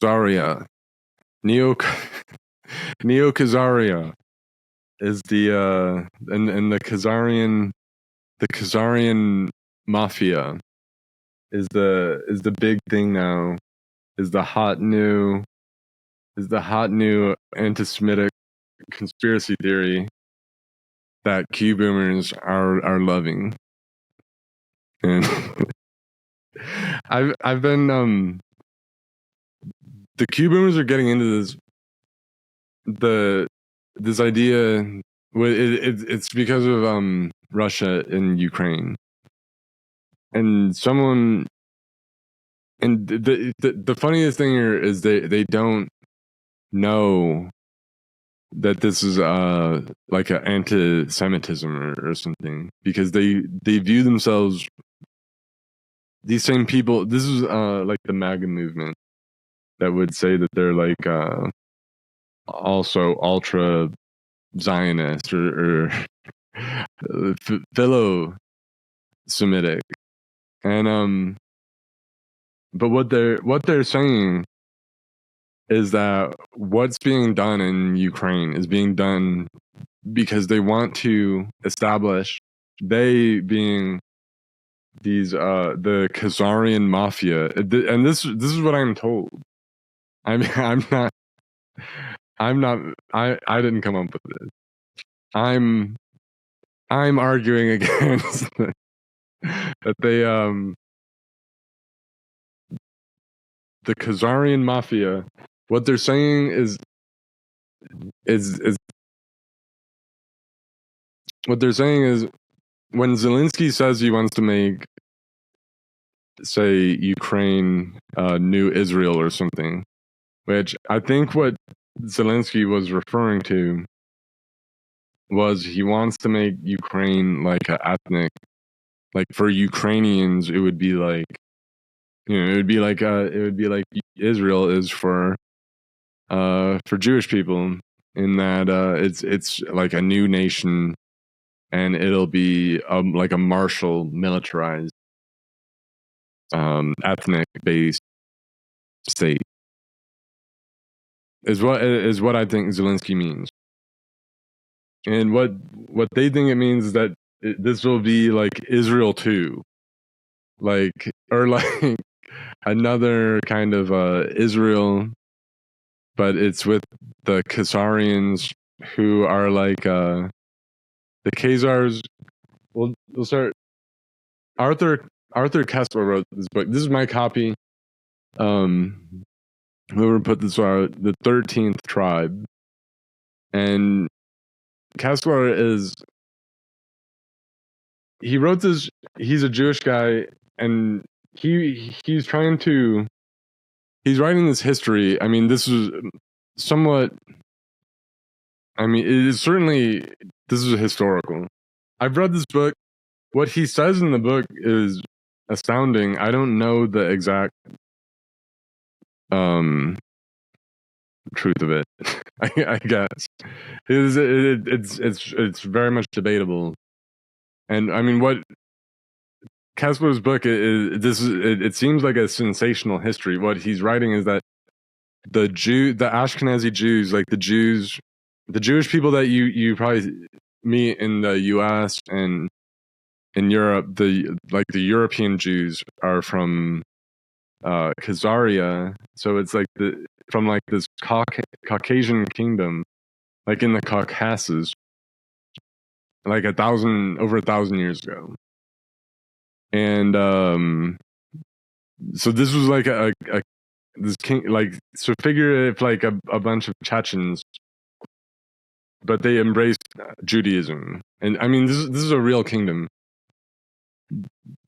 Neo-Khazaria. Neo Neo-Khazaria is and the Khazarian mafia is the big thing now. Is the hot new anti-Semitic conspiracy theory that Qboomers are loving. And I've been the Qboomers are getting into this idea. It's because of Russia and Ukraine, and the funniest thing here is they don't know that this is like an anti-Semitism or something, because they view themselves, these same people. This is like the MAGA movement that would say that they're like also ultra Zionist or fellow Semitic, and but what they're saying is that what's being done in Ukraine is being done because they want to establish, they being these the Khazarian mafia, and this is what I'm told. I didn't come up with this. I'm arguing against that the Khazarian mafia. What they're saying is what they're saying is, when Zelensky says he wants to make, say, Ukraine new Israel or something, which I think what Zelensky was referring to was he wants to make Ukraine like an ethnic, like for Ukrainians it would be like, it would be like Israel is for Jewish people, in that it's like a new nation, and it'll be like a martial, militarized, ethnic based state, is what I think Zelensky means. And what they think it means is that this will be like Israel 2, like, or like another kind of Israel, but it's with the Khazarians, who are like the Khazars. We'll start. Arthur Kessler wrote this book. This is my copy. Whoever put this out, the 13th Tribe, and Kessler he wrote this. He's a Jewish guy, and he's writing this history. I mean, this is somewhat. I mean, it is certainly, this is historical. I've read this book. What he says in the book is astounding. I don't know the exact truth of it. I guess it's very much debatable. And I mean, what Kessler's book is, it seems like a sensational history. What he's writing is that the Ashkenazi Jews, like the Jewish people that you probably meet in the U.S. and in Europe, the European Jews are from Khazaria. So it's like from like this Caucasian kingdom, like in the Caucasus, like over 1,000 years ago. And so this was like this king, like, so figure if like a bunch of Chechens, but they embraced Judaism. And I mean, this is a real kingdom.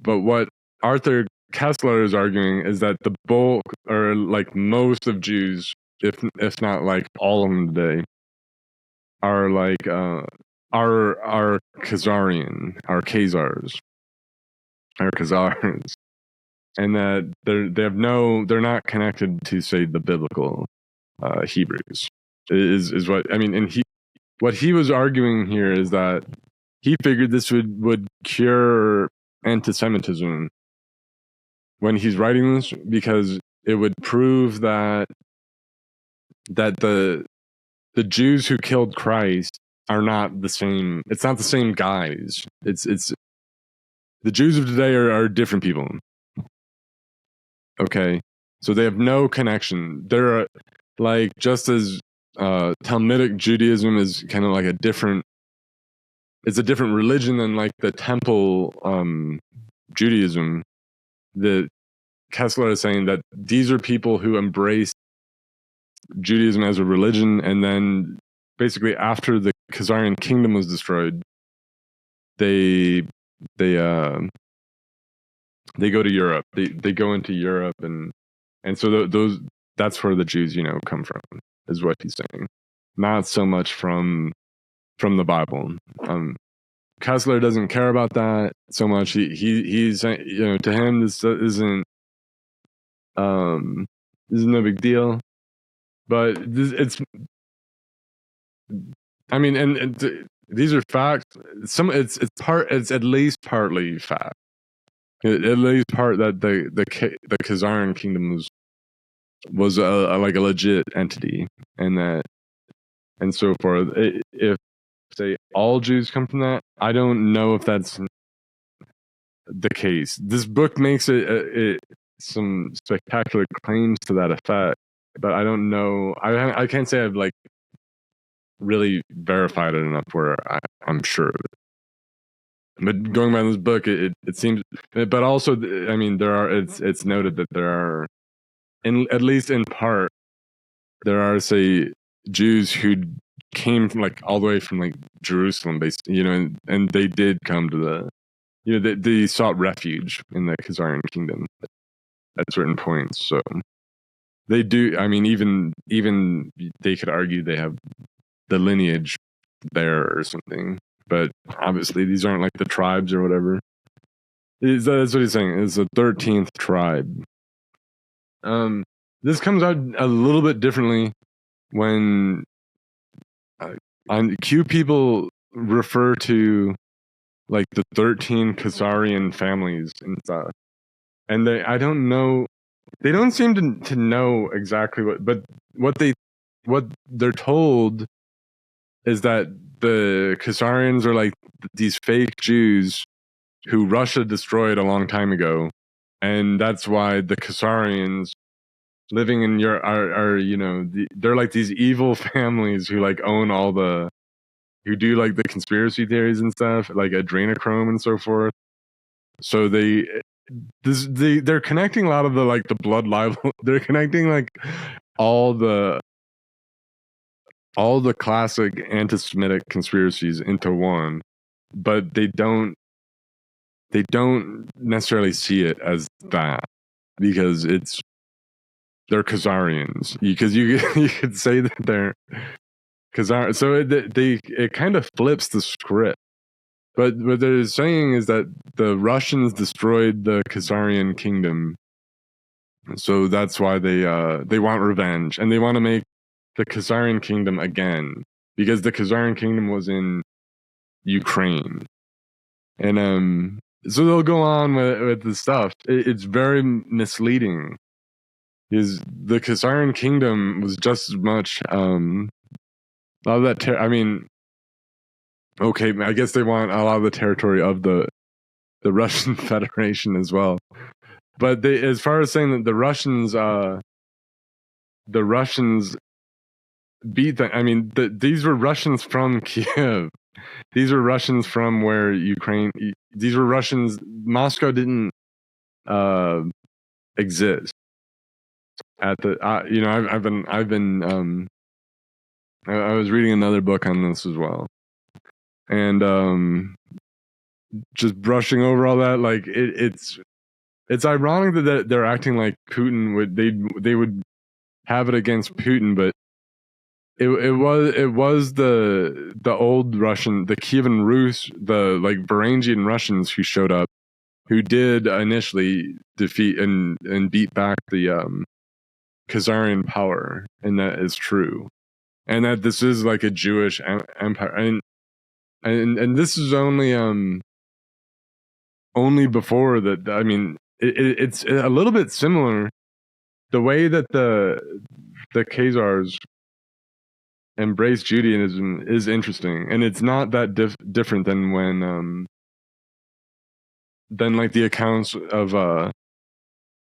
But what Arthur Kessler is arguing is that the bulk, or like most of Jews, if not like all of them today, are like are Khazarian, are Khazars, and that they're not connected to, say, the biblical Hebrews. Is what I mean. And what he was arguing here is that he figured this would cure anti-Semitism when he's writing this, because it would prove that that the Jews who killed Christ are not the same. It's not the same guys. It's the Jews of today are different people. Okay, so they have no connection. They're like, just as Talmudic Judaism is kind of like it's a different religion than like the temple Judaism. The Kessler is saying that these are people who embraced Judaism as a religion, and then basically after the Khazarian kingdom was destroyed, they go to Europe. They go into Europe, and so those that's where the Jews come from, is what he's saying, not so much from the Bible. Kessler doesn't care about that so much. He's to him this isn't no big deal, but it's I mean, and these are facts. It's at least partly fact. At least part that the Khazarian kingdom was like a legit entity, and so forth. If say all Jews come from that, I don't know if that's the case. This book makes it some spectacular claims to that effect, but I don't know. I can't say I've like really verified it enough where I'm sure of it. But going by this book, it seems. But also, I mean, it's noted that there are, at least in part, there are, say, Jews who came from like all the way from like Jerusalem, basically, and they did come to they sought refuge in the Khazarian kingdom at certain points. So they do. I mean, even they could argue they have the lineage there or something. But obviously, these aren't like the tribes or whatever. That's what he's saying. It's the 13th tribe. This comes out a little bit differently when Q people refer to like the 13 Khazarian families and stuff, and I don't know. They don't seem to know exactly what they're told is that the Khazarians are like these fake Jews who Russia destroyed a long time ago, and that's why the Khazarians living in Europe are they're like these evil families who like own who do like the conspiracy theories and stuff, like adrenochrome and so forth. So they're connecting a lot of the like the blood libel. They're connecting like all the classic anti-Semitic conspiracies into one, but they don't necessarily see it as that, because they're Khazarians. Because you could say that they're Khazar. So it kind of flips the script. But what they're saying is that the Russians destroyed the Khazarian kingdom, so that's why they want revenge, and they want to make the Khazarian kingdom again, because the Khazarian kingdom was in Ukraine, and so they'll go on with the stuff. It's very misleading, because the Khazarian kingdom was just as much a lot of that. I mean, okay, I guess they want a lot of the territory of the Russian Federation as well. But as far as saying that the Russians beat them, I mean, these were Russians from Kiev. These were Russians from where Ukraine. These were Russians. Moscow didn't exist at the. I was reading another book on this as well, and just brushing over all that, like it's ironic that they're acting like Putin they would have it against Putin, but it was the old Russian, the Kievan Rus, the like Varangian Russians who showed up, who did initially defeat and beat back the Khazarian power, and that is true, and that this is like a Jewish empire, and this is only before that. I mean, it's a little bit similar, the way that the Khazars embrace Judaism is interesting, and it's not that different than when than like the accounts of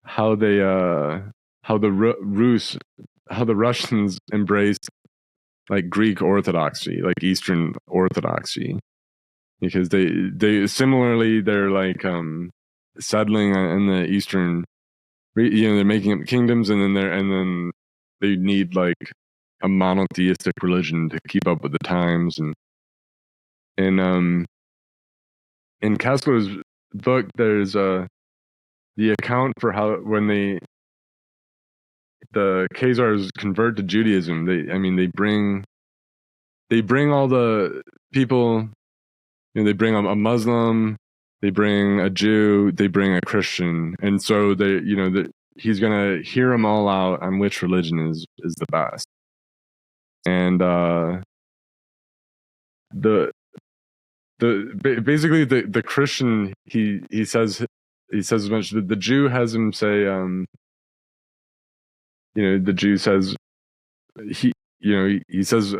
how they how the how the Russians embraced like Greek Orthodoxy, like Eastern Orthodoxy, because they similarly they're like settling in the Eastern, you know, they're making up kingdoms, and then they need like a monotheistic religion to keep up with the times, and in Kessler's book there's the account for how when the Khazars convert to Judaism, they bring all the people, you know, they bring a Muslim, they bring a Jew, they bring a Christian, and so they, you know, that he's gonna hear them all out on which religion is the best, and the basically the Christian he says as much. The Jew has him say, you know, the Jew says he, you know, he says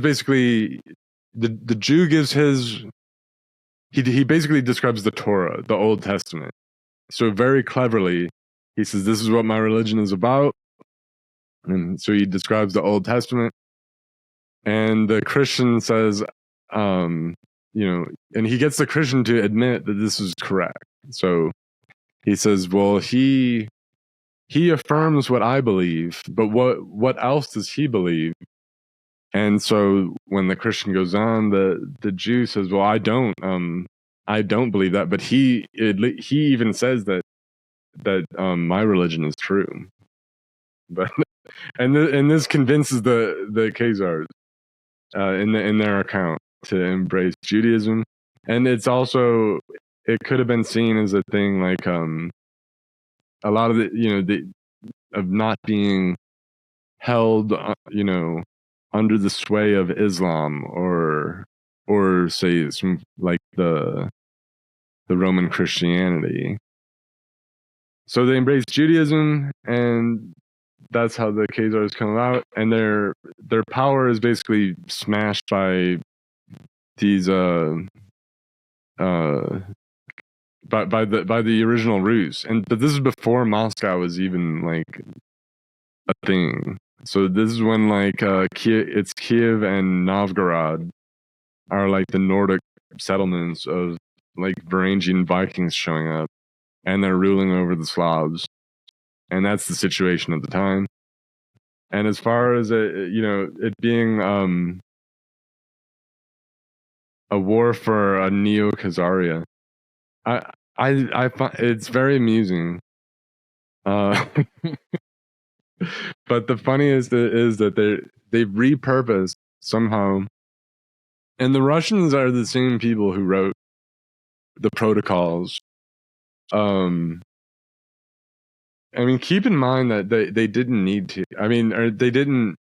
basically the Jew gives his, he basically describes the Torah, the Old Testament. So very cleverly, he says, this is what my religion is about. And so he describes the Old Testament. And the Christian says, you know, and he gets the Christian to admit that this is correct. So he says, well, he affirms what I believe, but what else does he believe? And so when the Christian goes on, the Jew says, well, I don't believe that, but he even says that my religion is true. But and this convinces the Khazars in their account to embrace Judaism, and it's also, it could have been seen as a thing like a lot of the, you know, of not being held, you know, under the sway of Islam or say some like the Roman Christianity. So they embrace Judaism, and that's how the Khazars come out, and their power is basically smashed by these by the original Rus, but this is before Moscow was even like a thing. So this is when like it's Kiev and Novgorod are like the Nordic settlements of like Varangian Vikings showing up, and they're ruling over the Slavs, and that's the situation at the time. And as far as it, you know, it being a war for a Neo-Khazaria, I find it's very amusing. But the funniest is that they've repurposed somehow, and the Russians are the same people who wrote the protocols. I mean, keep in mind that they didn't need to. I mean, or they didn't.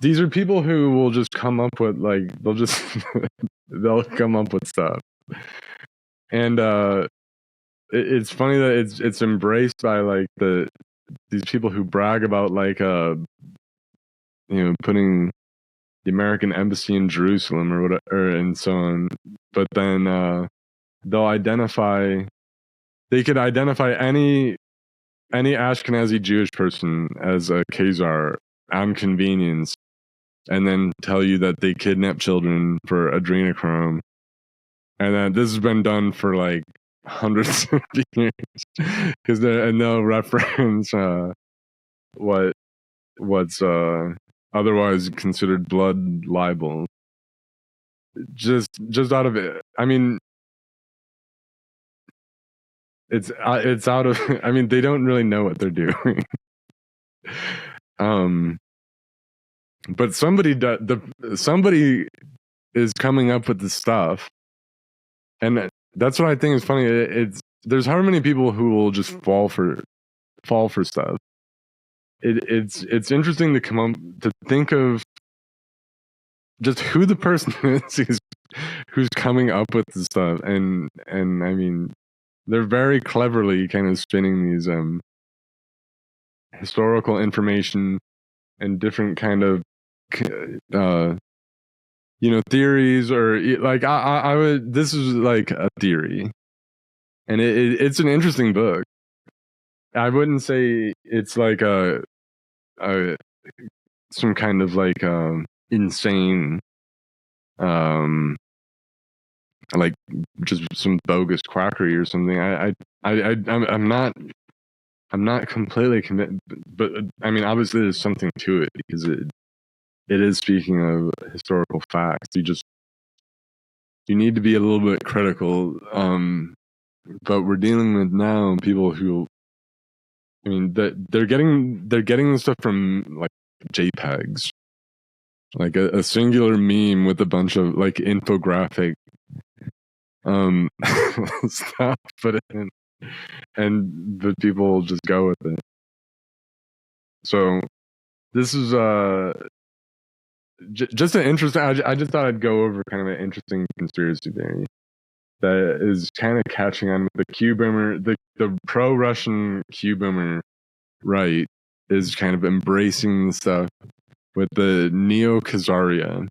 These are people who will just come up with like they'll come up with stuff, and it's funny that it's embraced by like these people who brag about like you know, putting the American embassy in Jerusalem or whatever, and so on. But then they could identify any Ashkenazi Jewish person as a Khazar on convenience, and then tell you that they kidnap children for adrenochrome, and then this has been done for like hundreds of years, because they'll reference what's otherwise considered blood libel, just out of it. I mean, it's out of. I mean, they don't really know what they're doing. But somebody somebody is coming up with the stuff, and that's what I think is funny. There's how many people who will just fall for stuff. It's interesting to come up to think of just who the person is who's coming up with the stuff, and I mean, they're very cleverly kind of spinning these historical information and different kind of theories, or like I would, this is like a theory, and it's an interesting book. I wouldn't say it's like a some kind of like insane like just some bogus quackery or something. I'm not completely convinced, but I mean, obviously there's something to it, because it is speaking of historical facts. You need to be a little bit critical. But we're dealing with now people who, I mean, they're getting the stuff from like JPEGs, like a singular meme with a bunch of like infographic stuff put in, and the people just go with it. So this is just an interesting. I just thought I'd go over kind of an interesting conspiracy theory that is kind of catching on with the Qboomer, the pro-Russian Qboomer right is kind of embracing the stuff with the Neo-Khazaria.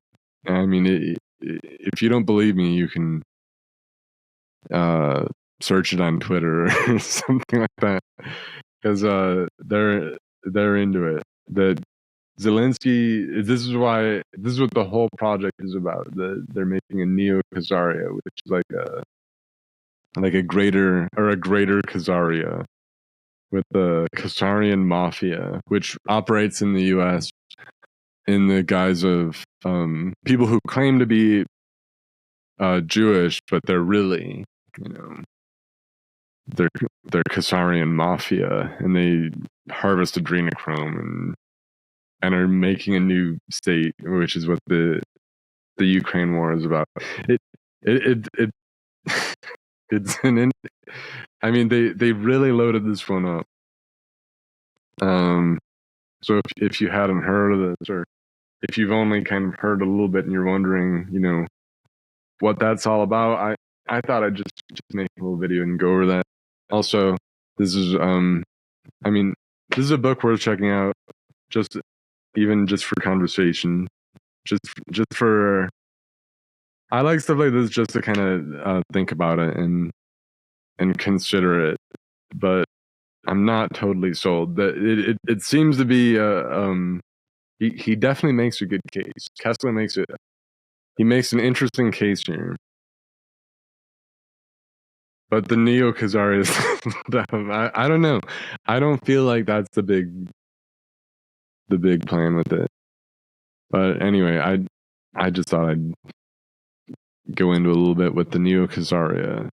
I mean, if you don't believe me, you can search it on Twitter or something like that, because they're into it. That Zelensky, this is what the whole project is about. They're making a Neo-Khazaria, which is like a greater Khazaria, with the Khazarian mafia, which operates in the U.S. in the guise of people who claim to be Jewish, but they're really, they're Khazarian mafia, and they harvest adrenochrome and are making a new state, which is what the Ukraine war is about. It's I mean, they really loaded this one up. So if you hadn't heard of this, or if you've only kind of heard a little bit and you're wondering, what that's all about, I thought I'd just make a little video and go over that. Also, this is I mean, this is a book worth checking out, just for conversation, just for, I like stuff like this just to kind of think about it and consider it, but I'm not totally sold. That it seems to be he definitely makes a good case. Kessler makes an interesting case here. But the Neo-Khazaria stuff, I don't know. I don't feel like that's the big plan with it. But anyway, I just thought I'd go into a little bit with the Neo-Khazaria.